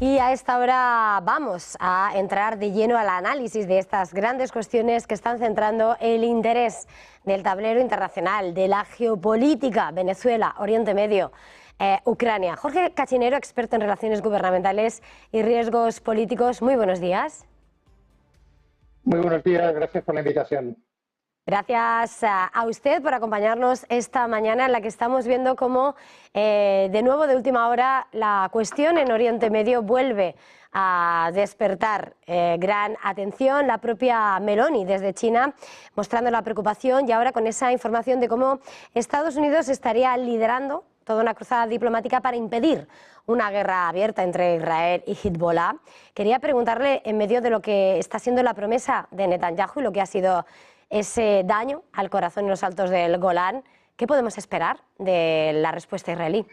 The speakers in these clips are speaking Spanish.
Y a esta hora vamos a entrar de lleno al análisis de estas grandes cuestiones que están centrando el interés del tablero internacional, de la geopolítica, Venezuela, Oriente Medio, Ucrania. Jorge Cachinero, experto en relaciones gubernamentales y riesgos políticos, muy buenos días. Muy buenos días, gracias por la invitación. Gracias a usted por acompañarnos esta mañana en la que estamos viendo cómo, de nuevo, de última hora, la cuestión en Oriente Medio vuelve a despertar gran atención. La propia Meloni desde China mostrando la preocupación y ahora con esa información de cómo Estados Unidos estaría liderando toda una cruzada diplomática para impedir una guerra abierta entre Israel y Hezbollah. Quería preguntarle, en medio de lo que está siendo la promesa de Netanyahu y lo que ha sido ese daño al corazón en los altos del Golán, ¿qué podemos esperar de la respuesta israelí?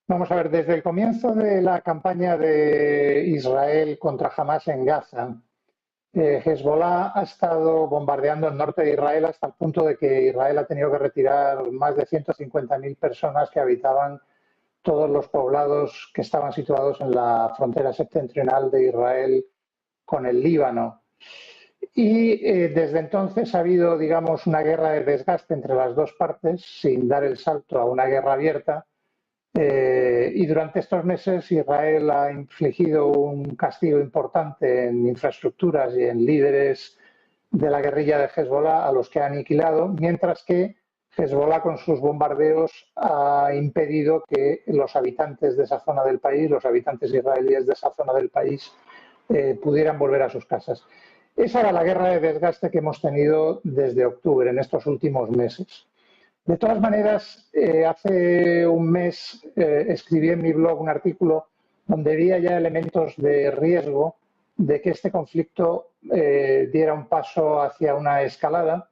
Vamos a ver, desde el comienzo de la campaña de Israel contra Hamás en Gaza, Hezbollah ha estado bombardeando el norte de Israel hasta el punto de que Israel ha tenido que retirar más de 150.000 personas que habitaban todos los poblados que estaban situados en la frontera septentrional de Israel con el Líbano. Y desde entonces ha habido, digamos, una guerra de desgaste entre las dos partes, sin dar el salto a una guerra abierta. Y durante estos meses Israel ha infligido un castigo importante en infraestructuras y en líderes de la guerrilla de Hezbollah, a los que ha aniquilado, mientras que Hezbollah con sus bombardeos ha impedido que los habitantes de esa zona del país, los habitantes israelíes de esa zona del país, pudieran volver a sus casas. Esa era la guerra de desgaste que hemos tenido desde octubre, en estos últimos meses. De todas maneras, hace un mes escribí en mi blog un artículo donde había ya elementos de riesgo de que este conflicto diera un paso hacia una escalada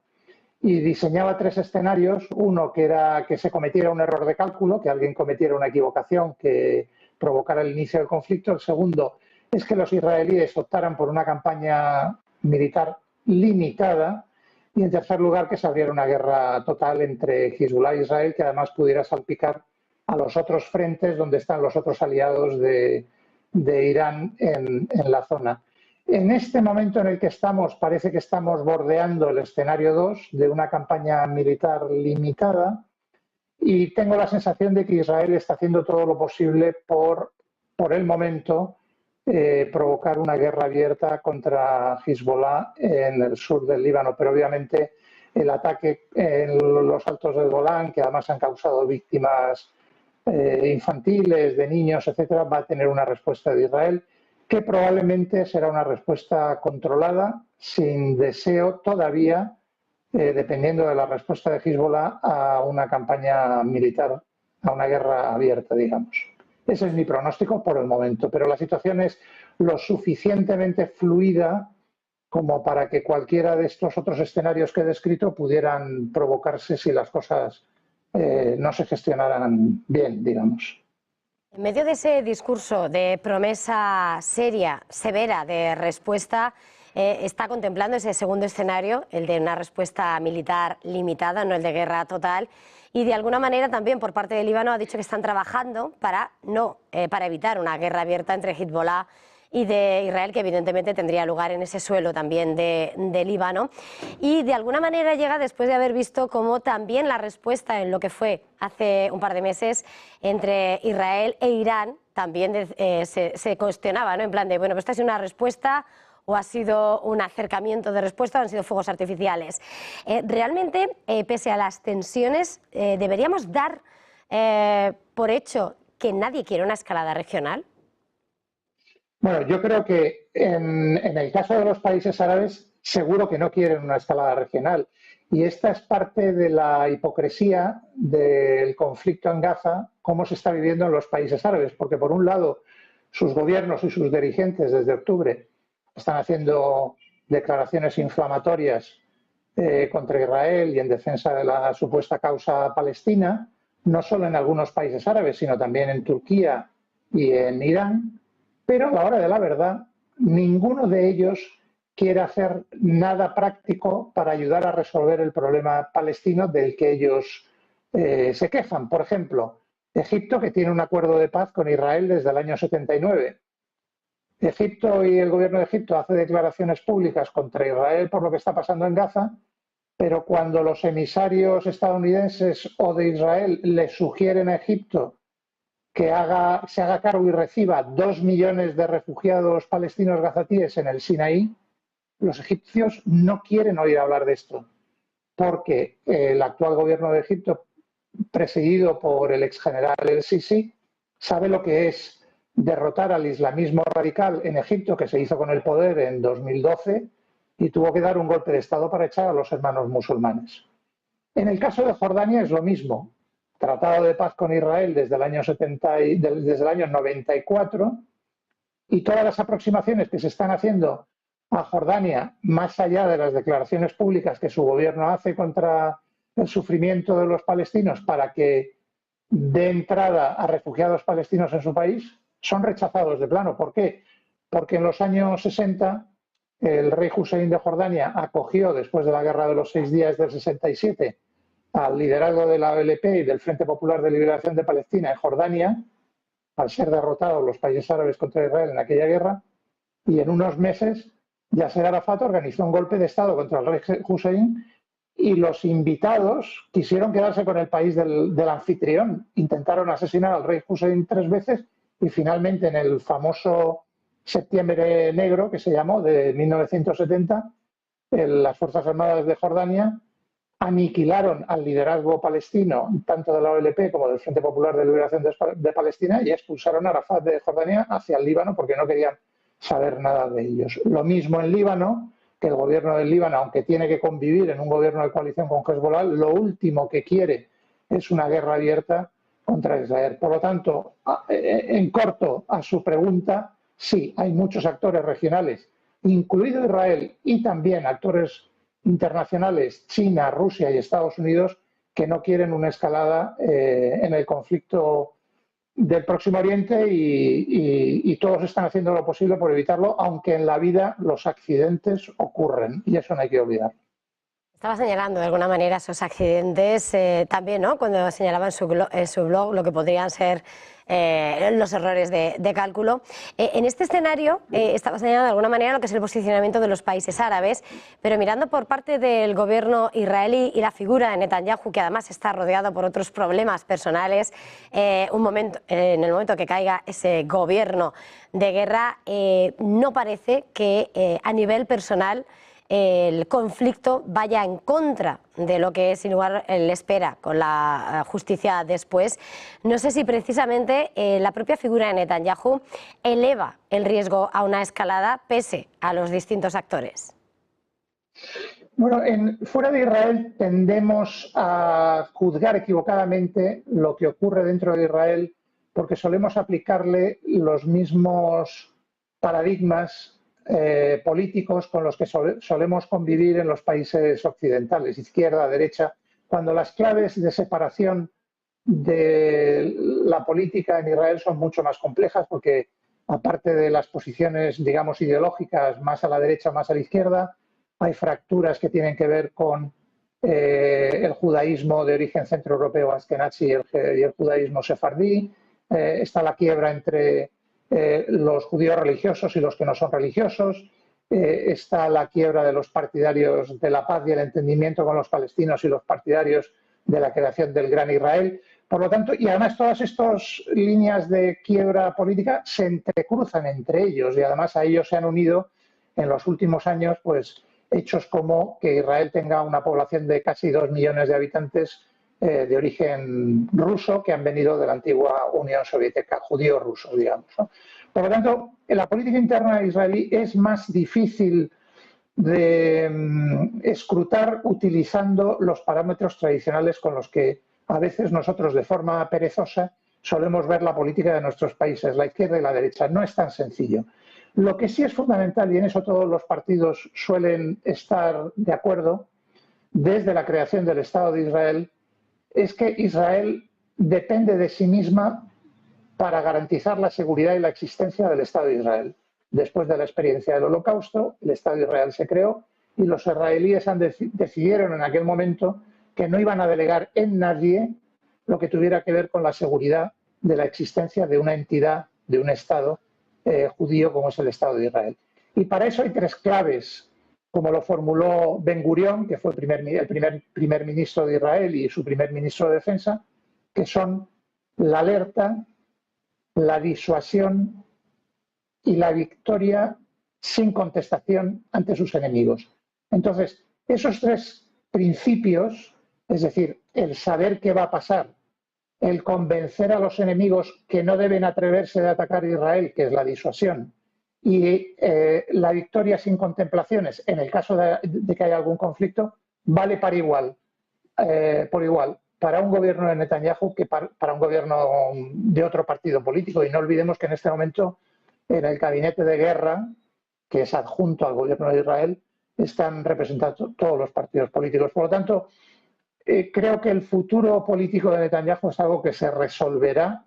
y diseñaba tres escenarios. Uno que era que se cometiera un error de cálculo, que alguien cometiera una equivocación que provocara el inicio del conflicto. El segundo es que los israelíes optaran por una campaña militar limitada. Y en tercer lugar, que se abriera una guerra total entre Hezbollah e Israel, que además pudiera salpicar a los otros frentes donde están los otros aliados de Irán en la zona. En este momento en el que estamos, parece que estamos bordeando el escenario 2 de una campaña militar limitada y tengo la sensación de que Israel está haciendo todo lo posible por el momento, provocar una guerra abierta contra Hezbollah en el sur del Líbano, pero obviamente el ataque en los altos del Golán, que además han causado víctimas infantiles, de niños, etcétera, va a tener una respuesta de Israel que probablemente será una respuesta controlada, sin deseo todavía, dependiendo de la respuesta de Hezbollah, a una campaña militar, a una guerra abierta, digamos. Ese es mi pronóstico por el momento, pero la situación es lo suficientemente fluida como para que cualquiera de estos otros escenarios que he descrito pudieran provocarse si las cosas no se gestionaran bien, digamos. En medio de ese discurso de promesa seria, severa de respuesta, está contemplando ese segundo escenario, el de una respuesta militar limitada, no el de guerra total. Y de alguna manera también por parte del Líbano ha dicho que están trabajando para evitar una guerra abierta entre Hezbollah y de Israel, que evidentemente tendría lugar en ese suelo también de Líbano. Y de alguna manera llega después de haber visto cómo también la respuesta en lo que fue hace un par de meses entre Israel e Irán también se cuestionaba, ¿no? En plan de, bueno, pues esta es una respuesta o ha sido un acercamiento de respuesta o han sido fuegos artificiales. Realmente, pese a las tensiones, ¿deberíamos dar por hecho que nadie quiere una escalada regional? Bueno, yo creo que en el caso de los países árabes seguro que no quieren una escalada regional. Y esta es parte de la hipocresía del conflicto en Gaza, cómo se está viviendo en los países árabes. Porque por un lado, sus gobiernos y sus dirigentes desde octubre están haciendo declaraciones inflamatorias contra Israel y en defensa de la supuesta causa palestina, no solo en algunos países árabes, sino también en Turquía y en Irán. Pero a la hora de la verdad, ninguno de ellos quiere hacer nada práctico para ayudar a resolver el problema palestino del que ellos se quejan. Por ejemplo, Egipto, que tiene un acuerdo de paz con Israel desde el año 79. Egipto y el gobierno de Egipto hace declaraciones públicas contra Israel por lo que está pasando en Gaza, pero cuando los emisarios estadounidenses o de Israel le sugieren a Egipto que se haga cargo y reciba 2 millones de refugiados palestinos gazatíes en el Sinaí, los egipcios no quieren oír hablar de esto, porque el actual gobierno de Egipto, presidido por el exgeneral El Sisi, sabe lo que es derrotar al islamismo radical en Egipto, que se hizo con el poder en 2012, y tuvo que dar un golpe de Estado para echar a los hermanos musulmanes. En el caso de Jordania es lo mismo. Tratado de paz con Israel desde el año 94, y todas las aproximaciones que se están haciendo a Jordania, más allá de las declaraciones públicas que su gobierno hace contra el sufrimiento de los palestinos para que dé entrada a refugiados palestinos en su país, son rechazados de plano. ¿Por qué? Porque en los años 60 el rey Hussein de Jordania acogió, después de la Guerra de los 6 días del 67, al liderazgo de la OLP y del Frente Popular de Liberación de Palestina en Jordania, al ser derrotados los países árabes contra Israel en aquella guerra, y en unos meses Yasser Arafat organizó un golpe de Estado contra el rey Hussein y los invitados quisieron quedarse con el país del anfitrión. Intentaron asesinar al rey Hussein 3 veces y finalmente en el famoso Septiembre Negro, que se llamó, de 1970, las Fuerzas Armadas de Jordania aniquilaron al liderazgo palestino, tanto de la OLP como del Frente Popular de Liberación de Palestina, y expulsaron a Arafat de Jordania hacia el Líbano porque no querían saber nada de ellos. Lo mismo en Líbano, que el gobierno del Líbano, aunque tiene que convivir en un gobierno de coalición con Hezbollah, lo último que quiere es una guerra abierta contra Israel. Por lo tanto, en corto a su pregunta, sí, hay muchos actores regionales, incluido Israel, y también actores internacionales, China, Rusia y Estados Unidos, que no quieren una escalada en el conflicto del Próximo Oriente y todos están haciendo lo posible por evitarlo, aunque en la vida los accidentes ocurren y eso no hay que olvidar. Estaba señalando de alguna manera esos accidentes también, ¿no? Cuando señalaba en su blog lo que podrían ser los errores de cálculo. En este escenario estaba señalando de alguna manera lo que es el posicionamiento de los países árabes, pero mirando por parte del gobierno israelí y la figura de Netanyahu, que además está rodeado por otros problemas personales, en el momento que caiga ese gobierno de guerra, no parece que a nivel personal el conflicto vaya en contra de lo que sin lugar le espera con la justicia después. No sé si precisamente la propia figura de Netanyahu eleva el riesgo a una escalada pese a los distintos actores. Bueno, fuera de Israel tendemos a juzgar equivocadamente lo que ocurre dentro de Israel porque solemos aplicarle los mismos paradigmas políticos con los que solemos convivir en los países occidentales, izquierda, derecha, cuando las claves de separación de la política en Israel son mucho más complejas porque aparte de las posiciones, digamos, ideológicas más a la derecha o más a la izquierda, hay fracturas que tienen que ver con el judaísmo de origen centroeuropeo askenazi y el judaísmo sefardí, está la quiebra entre los judíos religiosos y los que no son religiosos, está la quiebra de los partidarios de la paz y el entendimiento con los palestinos y los partidarios de la creación del Gran Israel. Por lo tanto, y además todas estas líneas de quiebra política se entrecruzan entre ellos y además a ellos se han unido en los últimos años pues, hechos como que Israel tenga una población de casi 2 millones de habitantes de origen ruso que han venido de la antigua Unión Soviética, judío-ruso, digamos, ¿no? Por lo tanto, en la política interna israelí es más difícil de escrutar utilizando los parámetros tradicionales con los que a veces nosotros de forma perezosa solemos ver la política de nuestros países, la izquierda y la derecha. No es tan sencillo. Lo que sí es fundamental, y en eso todos los partidos suelen estar de acuerdo, desde la creación del Estado de Israel, es que Israel depende de sí misma para garantizar la seguridad y la existencia del Estado de Israel. Después de la experiencia del Holocausto, el Estado de Israel se creó y los israelíes decidieron en aquel momento que no iban a delegar en nadie lo que tuviera que ver con la seguridad de la existencia de una entidad, de un Estado judío como es el Estado de Israel. Y para eso hay tres claves, como lo formuló Ben-Gurión, que fue el primer ministro de Israel y su primer ministro de Defensa, que son la alerta, la disuasión y la victoria sin contestación ante sus enemigos. Entonces, esos tres principios, es decir, el saber qué va a pasar, el convencer a los enemigos que no deben atreverse de atacar a Israel, que es la disuasión, y la victoria sin contemplaciones, en el caso de que haya algún conflicto, vale por igual para un gobierno de Netanyahu que para un gobierno de otro partido político. Y no olvidemos que en este momento en el gabinete de guerra, que es adjunto al gobierno de Israel, están representados todos los partidos políticos. Por lo tanto, creo que el futuro político de Netanyahu es algo que se resolverá,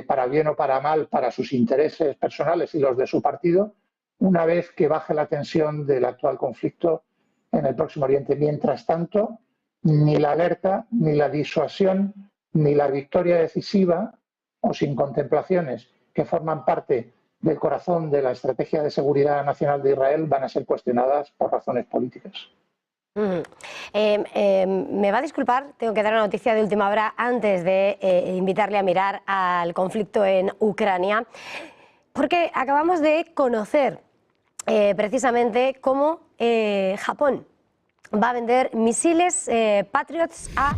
para bien o para mal, para sus intereses personales y los de su partido, una vez que baje la tensión del actual conflicto en el Próximo Oriente. Mientras tanto, ni la alerta, ni la disuasión, ni la victoria decisiva o sin contemplaciones que forman parte del corazón de la estrategia de seguridad nacional de Israel van a ser cuestionadas por razones políticas. Me va a disculpar, tengo que dar una noticia de última hora antes de invitarle a mirar al conflicto en Ucrania, porque acabamos de conocer precisamente cómo Japón va a vender misiles Patriots a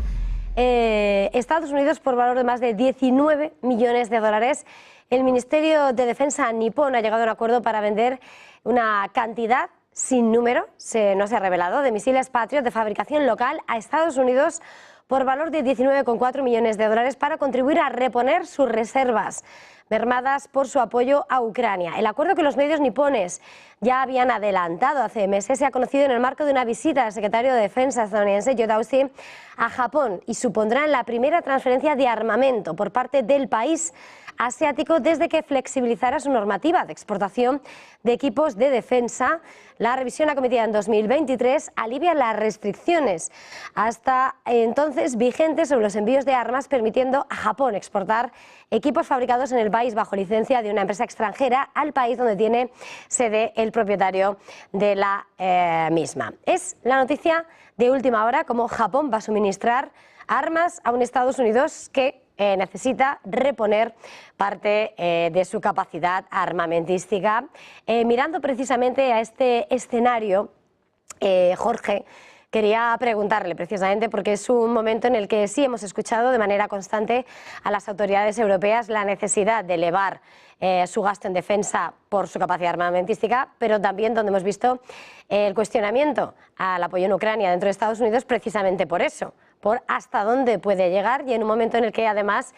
Estados Unidos por valor de más de 19 millones de dólares. El Ministerio de Defensa nipón ha llegado a un acuerdo para vender una cantidad sin número, no se ha revelado, de misiles Patriot de fabricación local a Estados Unidos por valor de 19,4 millones de dólares para contribuir a reponer sus reservas mermadas por su apoyo a Ucrania. El acuerdo que los medios nipones ya habían adelantado hace meses se ha conocido en el marco de una visita del secretario de Defensa estadounidense Lloyd Austin a Japón y supondrá la primera transferencia de armamento por parte del país asiático desde que flexibilizara su normativa de exportación de equipos de defensa. La revisión acometida en 2023 alivia las restricciones hasta entonces vigentes sobre los envíos de armas, permitiendo a Japón exportar equipos fabricados en el país bajo licencia de una empresa extranjera al país donde tiene sede el propietario de la misma. Es la noticia de última hora, cómo Japón va a suministrar armas a un Estados Unidos que necesita reponer parte de su capacidad armamentística. Mirando precisamente a este escenario, Jorge, quería preguntarle precisamente, porque es un momento en el que sí hemos escuchado de manera constante a las autoridades europeas la necesidad de elevar su gasto en defensa por su capacidad armamentística, pero también donde hemos visto el cuestionamiento al apoyo en Ucrania dentro de Estados Unidos precisamente por eso, por hasta dónde puede llegar, y en un momento en el que además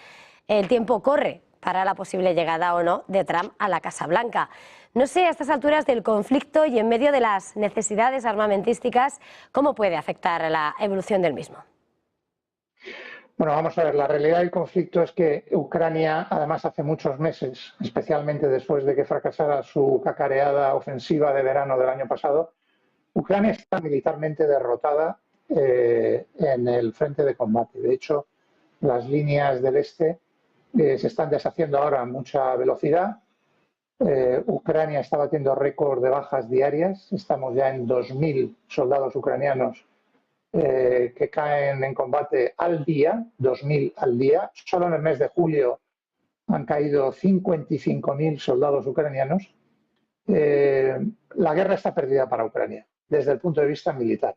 el tiempo corre para la posible llegada o no de Trump a la Casa Blanca. No sé, a estas alturas del conflicto y en medio de las necesidades armamentísticas, ¿cómo puede afectar a la evolución del mismo? Bueno, vamos a ver, la realidad del conflicto es que Ucrania, además hace muchos meses, especialmente después de que fracasara su cacareada ofensiva de verano del año pasado, Ucrania está militarmente derrotada en el frente de combate. De hecho, las líneas del este se están deshaciendo ahora a mucha velocidad. Ucrania está batiendo récord de bajas diarias. Estamos ya en 2.000 soldados ucranianos que caen en combate al día, 2.000 al día. Solo en el mes de julio han caído 55.000 soldados ucranianos. La guerra está perdida para Ucrania desde el punto de vista militar.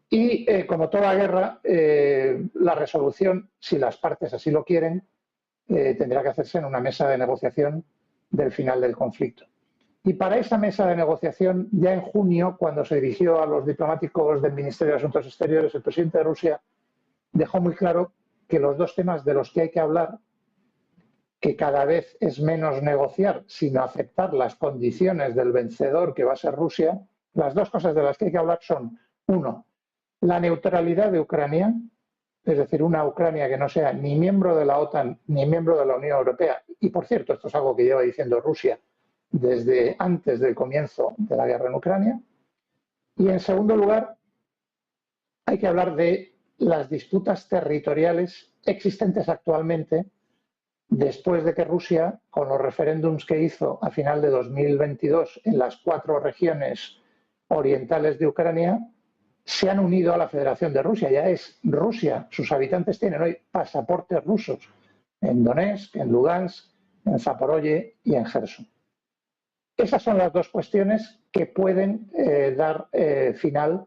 Y como toda guerra, la resolución, si las partes así lo quieren, tendrá que hacerse en una mesa de negociación del final del conflicto. Y para esa mesa de negociación, ya en junio, cuando se dirigió a los diplomáticos del Ministerio de Asuntos Exteriores, el presidente de Rusia dejó muy claro que los dos temas de los que hay que hablar, que cada vez es menos negociar, sino aceptar las condiciones del vencedor que va a ser Rusia, las dos cosas de las que hay que hablar son, uno, la neutralidad de Ucrania, es decir, una Ucrania que no sea ni miembro de la OTAN ni miembro de la Unión Europea. Y por cierto, esto es algo que lleva diciendo Rusia desde antes del comienzo de la guerra en Ucrania. Y en segundo lugar, hay que hablar de las disputas territoriales existentes actualmente después de que Rusia, con los referéndums que hizo a final de 2022 en las 4 regiones orientales de Ucrania, se han unido a la Federación de Rusia. Ya es Rusia. Sus habitantes tienen hoy pasaportes rusos en Donetsk, en Lugansk, en Zaporozhye y en Gerson. Esas son las dos cuestiones que pueden dar final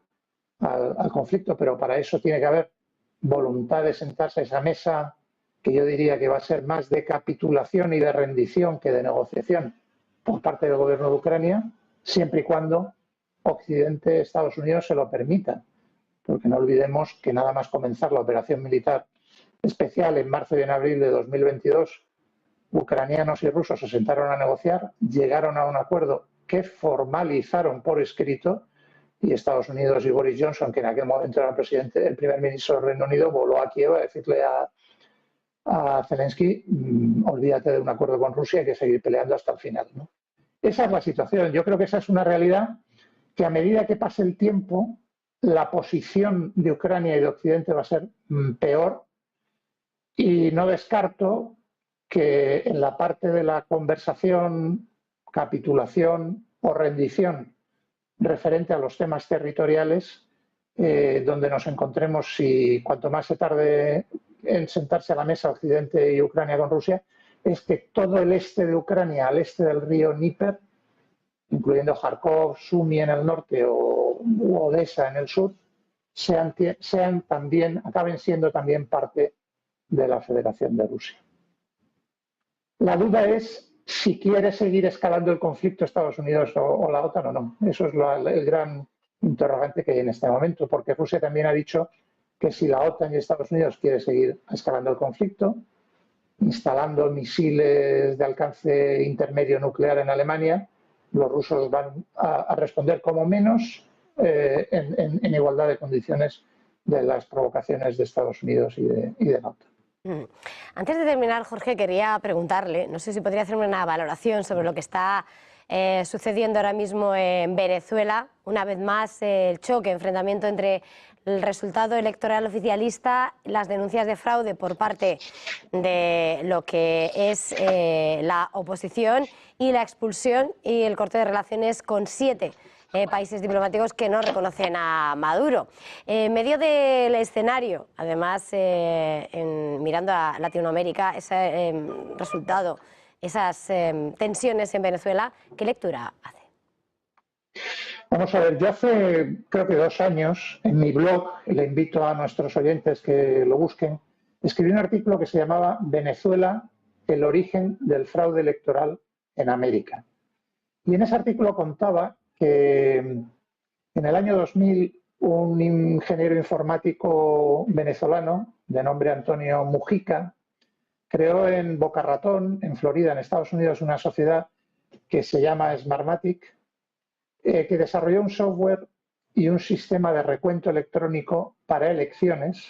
al conflicto, pero para eso tiene que haber voluntad de sentarse a esa mesa, que yo diría que va a ser más de capitulación y de rendición que de negociación por parte del gobierno de Ucrania, siempre y cuando Occidente, Estados Unidos se lo permitan. Porque no olvidemos que nada más comenzar la operación militar especial en marzo y en abril de 2022, ucranianos y rusos se sentaron a negociar, llegaron a un acuerdo que formalizaron por escrito, y Estados Unidos y Boris Johnson, que en aquel momento era el primer ministro del Reino Unido, voló a Kiev a decirle a Zelensky, olvídate de un acuerdo con Rusia, hay que seguir peleando hasta el final, ¿no? Esa es la situación. Yo creo que esa es una realidad que a medida que pase el tiempo, la posición de Ucrania y de Occidente va a ser peor, y no descarto que en la parte de la conversación, capitulación o rendición referente a los temas territoriales, donde nos encontremos, si cuanto más se tarde en sentarse a la mesa Occidente y Ucrania con Rusia, es que todo el este de Ucrania, al este del río Dnieper, incluyendo Kharkov, Sumy en el norte o Odessa en el sur, acaben siendo también parte de la Federación de Rusia. La duda es si quiere seguir escalando el conflicto Estados Unidos o la OTAN o no. Eso es el gran interrogante que hay en este momento, porque Rusia también ha dicho que si la OTAN y Estados Unidos quiere seguir escalando el conflicto, instalando misiles de alcance intermedio nuclear en Alemania, los rusos van a responder como menos en igualdad de condiciones de las provocaciones de Estados Unidos y de la OTAN. Antes de terminar, Jorge, quería preguntarle, no sé si podría hacerme una valoración sobre lo que está sucediendo ahora mismo en Venezuela. Una vez más, el choque, enfrentamiento entre el resultado electoral oficialista, las denuncias de fraude por parte de lo que es la oposición y la expulsión y el corte de relaciones con 7 países diplomáticos que no reconocen a Maduro. En medio del escenario, además, mirando a Latinoamérica, ese resultado, esas tensiones en Venezuela, ¿qué lectura hace? Vamos a ver, yo hace creo que 2 años en mi blog, le invito a nuestros oyentes que lo busquen, escribí un artículo que se llamaba Venezuela, el origen del fraude electoral en América. Y en ese artículo contaba que en el año 2000 un ingeniero informático venezolano de nombre Antonio Mujica creó en Boca Ratón, en Florida, en Estados Unidos, una sociedad que se llama Smartmatic, que desarrolló un software y un sistema de recuento electrónico para elecciones,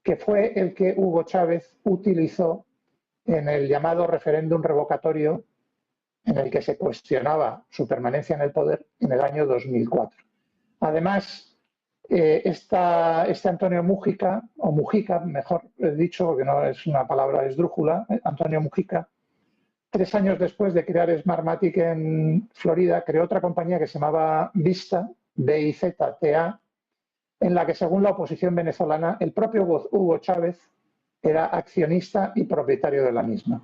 que fue el que Hugo Chávez utilizó en el llamado referéndum revocatorio, en el que se cuestionaba su permanencia en el poder en el año 2004. Además, este Antonio Mujica, o Mujica, mejor dicho, porque no es una palabra esdrújula, Antonio Mujica, 3 años después de crear Smartmatic en Florida, creó otra compañía que se llamaba Vista, BIZTA, en la que, según la oposición venezolana, el propio Hugo Chávez era accionista y propietario de la misma.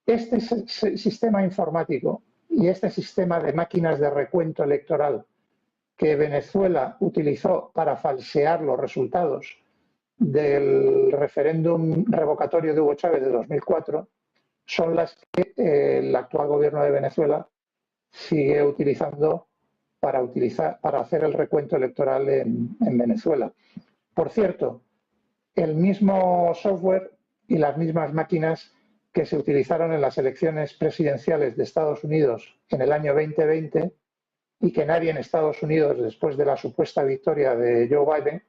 Este sistema informático y este sistema de máquinas de recuento electoral que Venezuela utilizó para falsear los resultados del referéndum revocatorio de Hugo Chávez de 2004 son las que el actual gobierno de Venezuela sigue utilizando para hacer el recuento electoral en Venezuela. Por cierto, el mismo software y las mismas máquinas que se utilizaron en las elecciones presidenciales de Estados Unidos en el año 2020 y que nadie en Estados Unidos, después de la supuesta victoria de Joe Biden,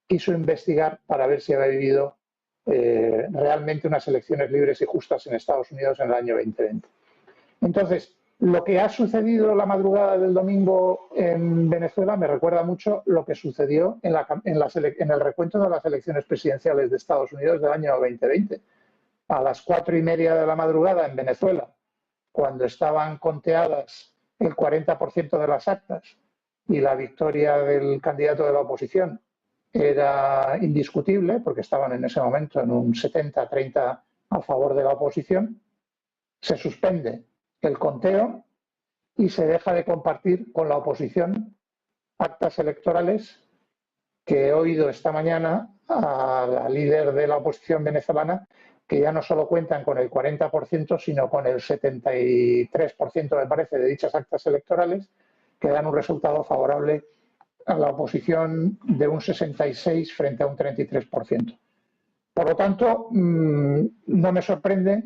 quiso investigar para ver si había vivido realmente unas elecciones libres y justas en Estados Unidos en el año 2020. Entonces, Lo que ha sucedido la madrugada del domingo en Venezuela me recuerda mucho lo que sucedió en el recuento de las elecciones presidenciales de Estados Unidos del año 2020. A las 4:30 de la madrugada en Venezuela, cuando estaban conteadas el 40% de las actas y la victoria del candidato de la oposición era indiscutible, porque estaban en ese momento en un 70-30 a favor de la oposición, se suspende el conteo y se deja de compartir con la oposición actas electorales, que he oído esta mañana a la líder de la oposición venezolana que ya no solo cuentan con el 40%, sino con el 73%, me parece, de dichas actas electorales, que dan un resultado favorable a la oposición de un 66 frente a un 33%. Por lo tanto, no me sorprende,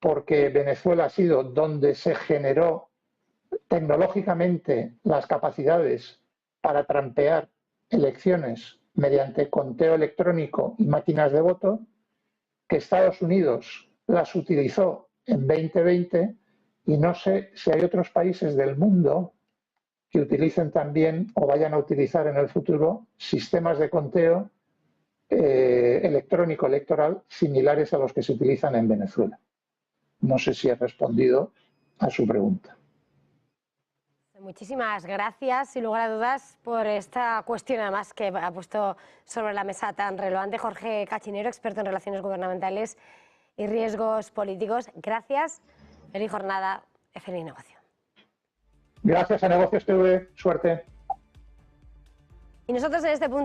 porque Venezuela ha sido donde se generó tecnológicamente las capacidades para trampear elecciones mediante conteo electrónico y máquinas de voto, que Estados Unidos las utilizó en 2020 y no sé si hay otros países del mundo que utilicen también o vayan a utilizar en el futuro sistemas de conteo electrónico electoral similares a los que se utilizan en Venezuela. No sé si he respondido a su pregunta. Muchísimas gracias, sin lugar a dudas, por esta cuestión además que ha puesto sobre la mesa tan relevante Jorge Cachinero, experto en relaciones gubernamentales y riesgos políticos. Gracias, feliz jornada, feliz negocio. Gracias a Negocios TV, suerte. Y nosotros en este punto